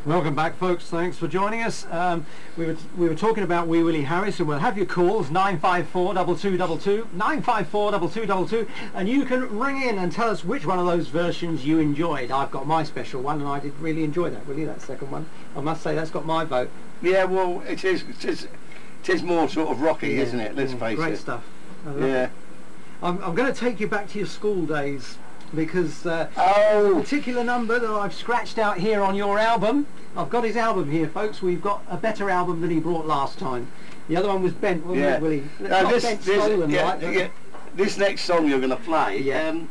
Welcome back, folks. Thanks for joining us. We were talking about Wee Willie Harris, and we'll have your calls 954 2222 954 2222, and you can ring in and tell us which one of those versions you enjoyed. I've got my special one, and I did really enjoy that. Willie, that second one, I must say, that's got my vote. Yeah, well, it is more sort of rocky, isn't it? Let's face it. Great stuff. Yeah. I'm going to take you back to your school days, because a particular number that I've scratched out here on your album. I've got his album here, folks. We've got a better album than he brought last time. The other one was bent, wasn't it, Willie? This next song you're going to play.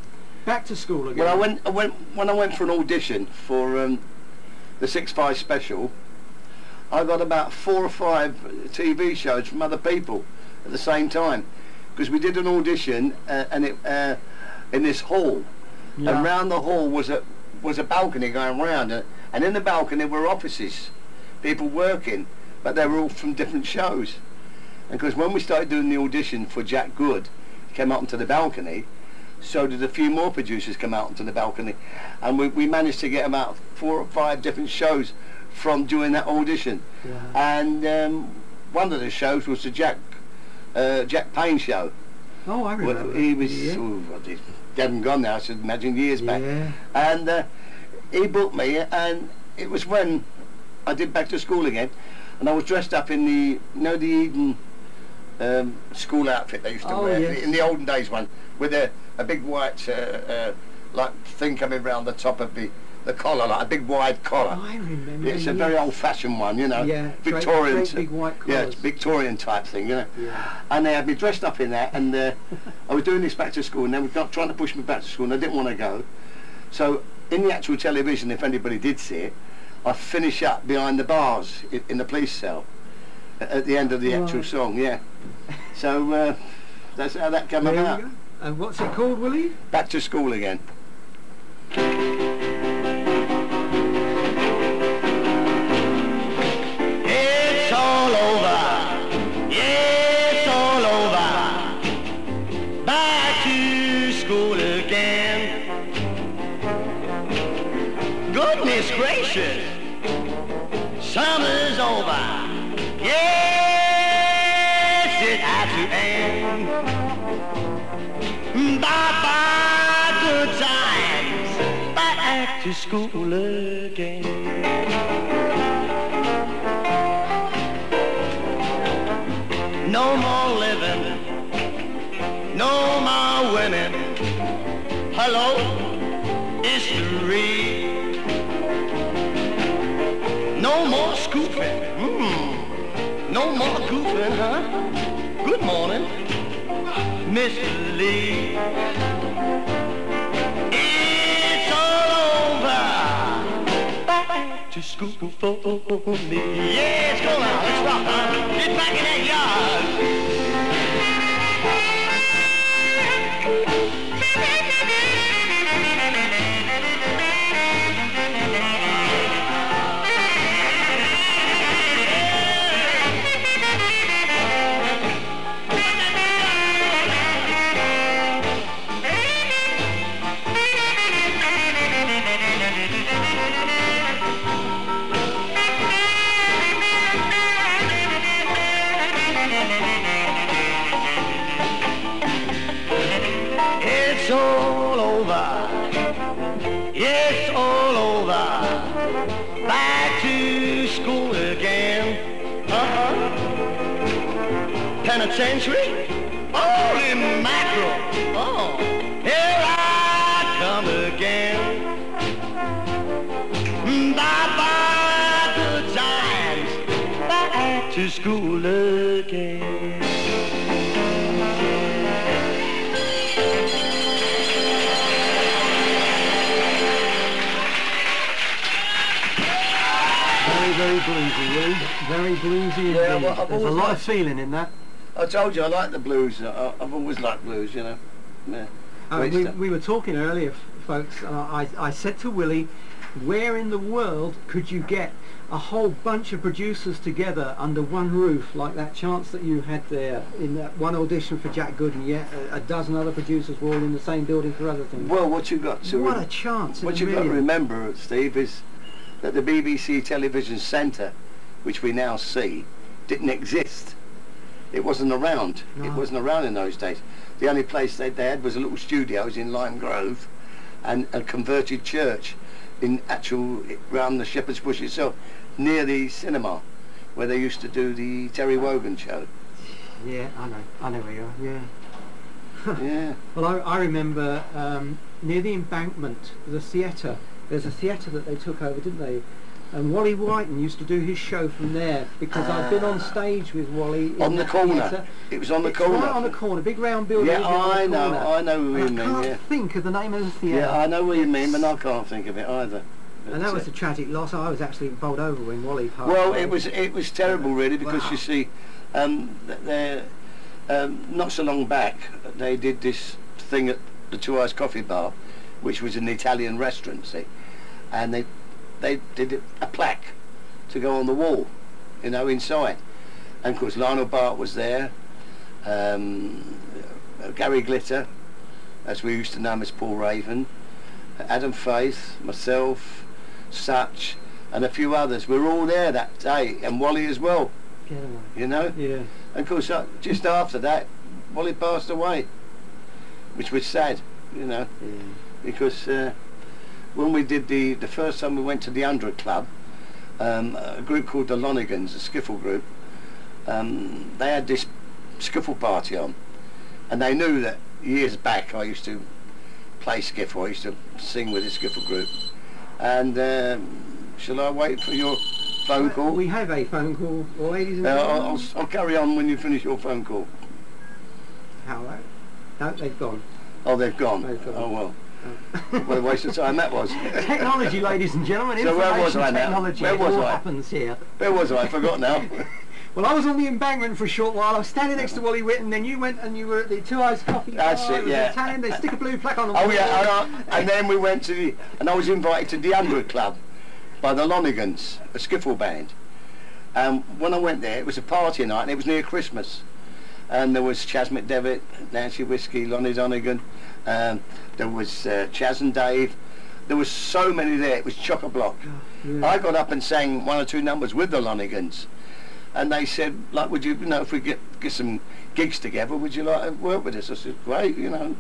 Back to school again. When I went for an audition for the 6-5 special, I got about 4 or 5 TV shows from other people at the same time, because we did an audition and it in this hall. Yeah. And round the hall was a balcony going round, and in the balcony were offices, people working, but they were all from different shows. And because when we started doing the audition for Jack Good, he came out onto the balcony, so did a few more producers come out onto the balcony, and we managed to get about 4 or 5 different shows from doing that audition. Yeah. And one of the shows was the Jack Payne show. Oh, I remember. Well, he was dead and gone now, I should imagine, years back. And he booked me, and it was when I did Back to School again, and I was dressed up in the Eden school outfit they used to wear, in the olden days one, with a big white like thing coming round the top of the collar, like a big wide collar. Oh, I remember. It's a very old-fashioned one, you know. Yeah, Victorian. great big white collars. Yeah, it's Victorian type thing, you know. Yeah. And they had me dressed up in that, and I was doing this Back to School, and they were trying to push me back to school, and I didn't want to go. So in the actual television, if anybody did see it, I finish up behind the bars in the police cell at the end of the actual song. Yeah. So that's how that came about. And what's it called, Willie? Back to School again. It's all over. Yeah, it's all over. Back to school again. Goodness gracious, summer's over. Yes, it had to end. Bye-bye, good times. Back to school again. No more living, no more winning. Hello, history. No more scooping, no more goofing, huh? Good morning, Mr. Lee. It's all over. Back to school for me. Yeah, let's go now, let's rock, huh? Get back in that yard. It's all over. It's all over. Back to school again. Penitentiary? Holy mackerel. Oh, here I come again. Bye-bye, good times. Back to school again. Very bluesy, Willie. Very bluesy. Yeah, well, there's a lot of feeling in that. I told you I like the blues. I've always liked blues, you know. Yeah. We were talking earlier, folks. I said to Willie, where in the world could you get a whole bunch of producers together under one roof, like that chance that you had there in that one audition for Jack Good, and yet a dozen other producers were all in the same building for other things? Well, what you got to what a chance! What you got to remember, Steve, is that the BBC television centre, which we now see, didn't exist. It wasn't around. No. It wasn't around in those days. The only place they had was a little studios in Lime Grove and a converted church in actual, around the Shepherd's Bush itself, near the cinema, where they used to do the Terry Wogan show. Yeah, I know where you are, yeah. Yeah. Well, I remember near the embankment, the theatre. There's a theatre that they took over, didn't they? And Wally Whiten used to do his show from there, because I've been on stage with Wally in On the corner. theatre. It was on the It's corner. right on the corner, big round building. Yeah, on the corner. I know who you mean. I can't Yeah. think of the name of the theatre. Yeah, I know what you mean, but I can't think of it either. And that was a tragic loss. I was actually bowled over when Wally passed Well, away. it was terrible, really, because Wow. you see, they're not so long back they did this thing at the Two Eyes Coffee Bar, which was an Italian restaurant, see, and they did a plaque to go on the wall, you know, inside. And of course Lionel Bart was there, Gary Glitter, as we used to know him as Paul Raven, Adam Faith, myself, Such, and a few others. We were all there that day, and Wally as well, Get away. you know. Yeah. And of course just after that Wally passed away, which was sad, you know, Yeah. because when we did the first time we went to the 100 Club, a group called the Lonigans, a skiffle group, they had this skiffle party on, and they knew that years back I used to play skiffle, I used to sing with the skiffle group. And shall I wait for your phone call? We have a phone call, ladies and gentlemen. I'll carry on when you finish your phone call. Hello. No, they've gone. Oh, they've gone. They've gone. Oh well. What a waste of time that was. Technology, ladies and gentlemen. So where was Information I now? technology. Where was it all I? happens here. Where was I? I forgot now. Well, I was on the embankment for a short while. I was standing next to Wally Whitten, then you went and you were at the Two Eyes Coffee That's Bar. it, was yeah. Italian. They stick a blue plaque on the wall. Oh yeah, and then we went to and I was invited to the 100 Club by the Lonigans, a skiffle band. When I went there, it was a party night, and it was near Christmas. And there was Chas McDevitt, Nancy Whiskey, Lonnie Donegan, there was Chaz and Dave. There was so many there, it was chock-a-block. Yeah. I got up and sang 1 or 2 numbers with the Lonigans, and they said, like, would you know, if we get some gigs together, would you like to work with us? I said, great, you know,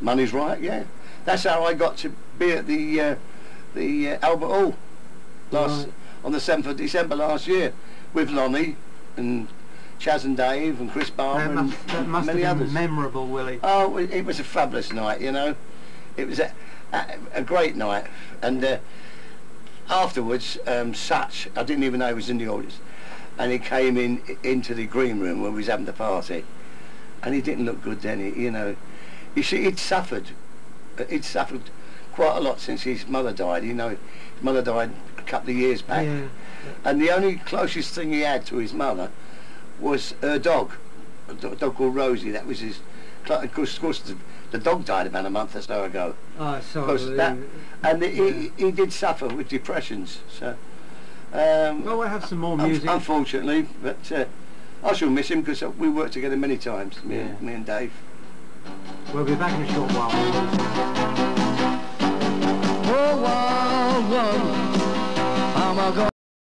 money's right, yeah. That's how I got to be at the Albert Hall Right. on the 7th of December last year, with Lonnie and Chaz and Dave and Chris Barber That and must have many been others. memorable, Willie. Oh, it was a fabulous night, you know. It was a great night. And afterwards, Such, I didn't even know he was in the audience, and he came into the green room where we was having the party, and he didn't look good then, you know. You see, he'd suffered quite a lot since his mother died, you know. His mother died a couple of years back. Yeah. And the only closest thing he had to his mother was her dog, a dog called Rosie. That was his. Of course, the dog died about a month or so ago. Oh, sorry. Because he did suffer with depressions. So, Well, we'll have some more music. unfortunately, but I shall miss him because we worked together many times, me and Dave. We'll be back in a short while. Oh, wild one, I'm a